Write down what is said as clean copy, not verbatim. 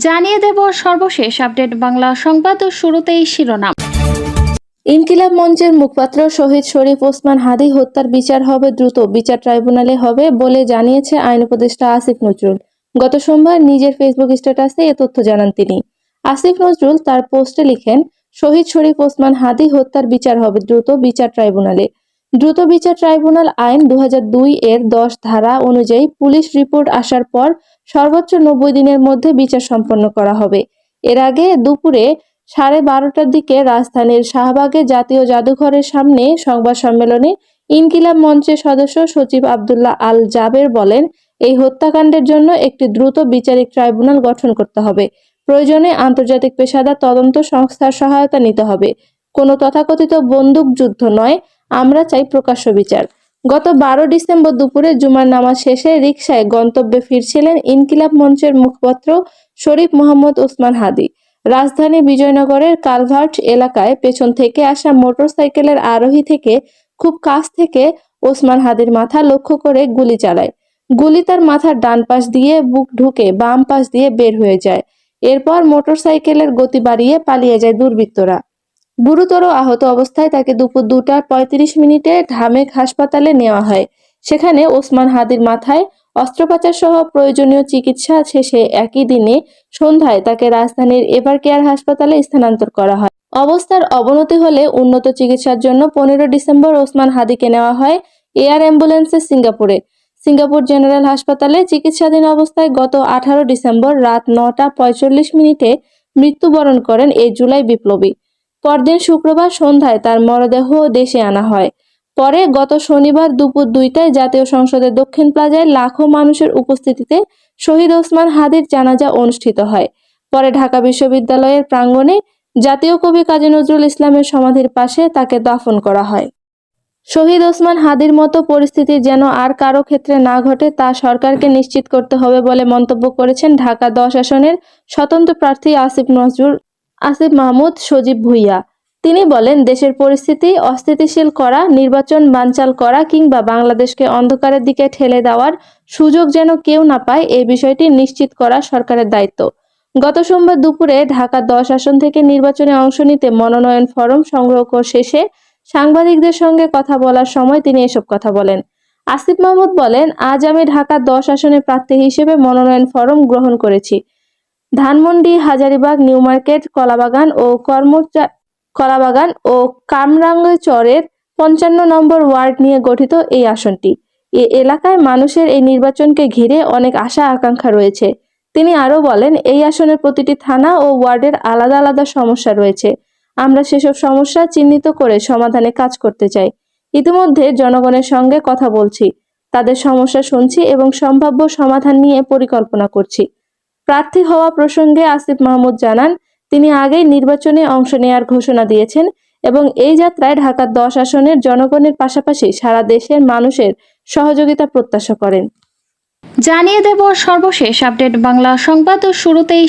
জানিয়ে দেব সর্বশেষ আপডেট বাংলা সংবাদ ও শুরুতেই শিরোনাম। ইনকিলাব মঞ্চের মুখপাত্র শহীদ শরীফ ওসমান হাদী হত্যার বিচার হবে দ্রুত, বিচার ট্রাইব্যুনালে হবে বলে জানিয়েছে আইন উপদেষ্টা আসিফ নজরুল। গত সোমবার নিজের ফেসবুক স্ট্যাটাসে এ তথ্য জানান তিনি। আসিফ নজরুল তার পোস্টে লিখেন, শহীদ শরীফ ওসমান হাদী হত্যার বিচার হবে দ্রুত, বিচার ট্রাইব্যুনালে। দ্রুত বিচার ট্রাইব্যুনাল আইন 2002 এর 10 ধারা অনুযায়ী পুলিশ রিপোর্ট আসার পর সর্বোচ্চ 90 দিনের মধ্যে বিচার সম্পন্ন করা হবে। এর আগে দুপুরে 12:30টার দিকে রাজধানীর শাহবাগে জাতীয় জাদুঘরের সামনে সংবাদ সম্মেলনে ইনকিলাব মঞ্চের সদস্য সচিব আব্দুল্লাহ আল জাবের বলেন, এই হত্যাকাণ্ডের জন্য একটি দ্রুত বিচারিক ট্রাইব্যুনাল গঠন করতে হবে। প্রয়োজনে আন্তর্জাতিক পেশাদার তদন্ত সংস্থার সহায়তা নিতে হবে। কোনো তথাকথিত বন্দুক যুদ্ধ নয়, আমরা চাই প্রকাশ্য বিচার। গত 12 ডিসেম্বর দুপুরে জুমার নামাজ শেষে রিকশায় গন্তব্যে ফিরছিলেন ইনকিলাব মঞ্চের মুখপাত্র শরীফ মোহাম্মদ ওসমান হাদী। রাজধানী বিজয়নগরের কালভার্ট এলাকায় পেছন থেকে আসা মোটরসাইকেলের আরোহী থেকে খুব কাছ থেকে ওসমান হাদীর মাথা লক্ষ্য করে গুলি চালায়। গুলি তার মাথার ডান পাশ দিয়ে বুক ঢুকে বাম পাশ দিয়ে বের হয়ে যায়। এরপর মোটরসাইকেলের গতি বাড়িয়ে পালিয়ে যায় দুর্বৃত্তরা। গুরুতর আহত অবস্থায় তাকে দুপুর 2:35 ঢামেক হাসপাতালে নেওয়া হয়। সেখানে ওসমান হাদীর মাথায় অস্ত্রোপচার সহ প্রয়োজনীয় চিকিৎসা শেষে একই দিনে সন্ধ্যায় তাকে রাজধানীর এভারকেয়ার হাসপাতালে স্থানান্তর করা হয়। অবস্থার অবনতি হলে উন্নত চিকিৎসার জন্য 15 ডিসেম্বর ওসমান হাদীকে নেওয়া হয় এয়ার অ্যাম্বুলেন্সে সিঙ্গাপুরে। সিঙ্গাপুর জেনারেল হাসপাতালে চিকিৎসাধীন অবস্থায় গত 18 ডিসেম্বর রাত 9:45 মৃত্যুবরণ করেন এই জুলাই বিপ্লবী। পরদিন শুক্রবার সন্ধ্যায় তার মরদেহ দেশে আনা হয়। পরে গত শনিবার দুপুর 2টায় জাতীয় সংসদের দক্ষিণ প্লাজায় লাখো মানুষের উপস্থিতিতে শহীদ ওসমান হাদীর জানাজা অনুষ্ঠিত হয়। পরে ঢাকা বিশ্ববিদ্যালয়ের প্রাঙ্গণে জাতীয় কবি কাজী নজরুল ইসলামের সমাধির পাশে তাকে দাফন করা হয়। শহীদ ওসমান হাদীর মতো পরিস্থিতি যেন আর কারো ক্ষেত্রে না ঘটে তা সরকারকে নিশ্চিত করতে হবে বলে মন্তব্য করেছেন ঢাকা 10 আসনের স্বতন্ত্র প্রার্থী আসিফ মাহমুদ সজীব ভুঁইয়া। তিনি বলেন, দেশের পরিস্থিতি অস্থিতিশীল করা, নির্বাচন বানচাল করা কিংবা বাংলাদেশকে অন্ধকারের দিকে ঠেলে দেওয়ার সুযোগ যেন কেউ না পায়, এই বিষয়টি নিশ্চিত করা সরকারের দায়িত্ব। গত সোমবার দুপুরে ঢাকা 10 আসন থেকে নির্বাচনে অংশ নিতে মনোনয়ন ফরম সংগ্রহ শেষে সাংবাদিকদের সঙ্গে কথা বলার সময় তিনি এসব কথা বলেন। আসিফ মাহমুদ বলেন, আজ আমি ঢাকা 10 আসনের প্রার্থী হিসেবে মনোনয়ন ফরম গ্রহণ করেছি। ধানমন্ডি, হাজারীবাগ, নিউ মার্কেট, কলাবাগান ও কামরাঙ্গীরচরের 55 নম্বর ওয়ার্ড নিয়ে গঠিত এই আসনটি। এ এলাকায় মানুষের এই নির্বাচনকে ঘিরে অনেক আশা আকাঙ্ক্ষা রয়েছে। তিনি আরো বলেন, এই আসনের প্রতিটি থানা ও ওয়ার্ডের আলাদা আলাদা সমস্যা রয়েছে। আমরা সেসব সমস্যা চিহ্নিত করে সমাধানে কাজ করতে চাই। ইতিমধ্যে জনগণের সঙ্গে কথা বলছি, তাদের সমস্যা শুনছি এবং সম্ভাব্য সমাধান নিয়ে পরিকল্পনা করছি। প্রার্থী হওয়া প্রসঙ্গে আসিফ মাহমুদ জানান, তিনি আগেই নির্বাচনে অংশ নেয়ার ঘোষণা দিয়েছেন এবং এই যাত্রায় ঢাকা 10 আসনের জনগণের পাশাপাশি সারা দেশের মানুষের সহযোগিতা প্রত্যাশা করেন। জানিয়ে দেব সর্বশেষ আপডেট বাংলা সংবাদ ও শুরুতেই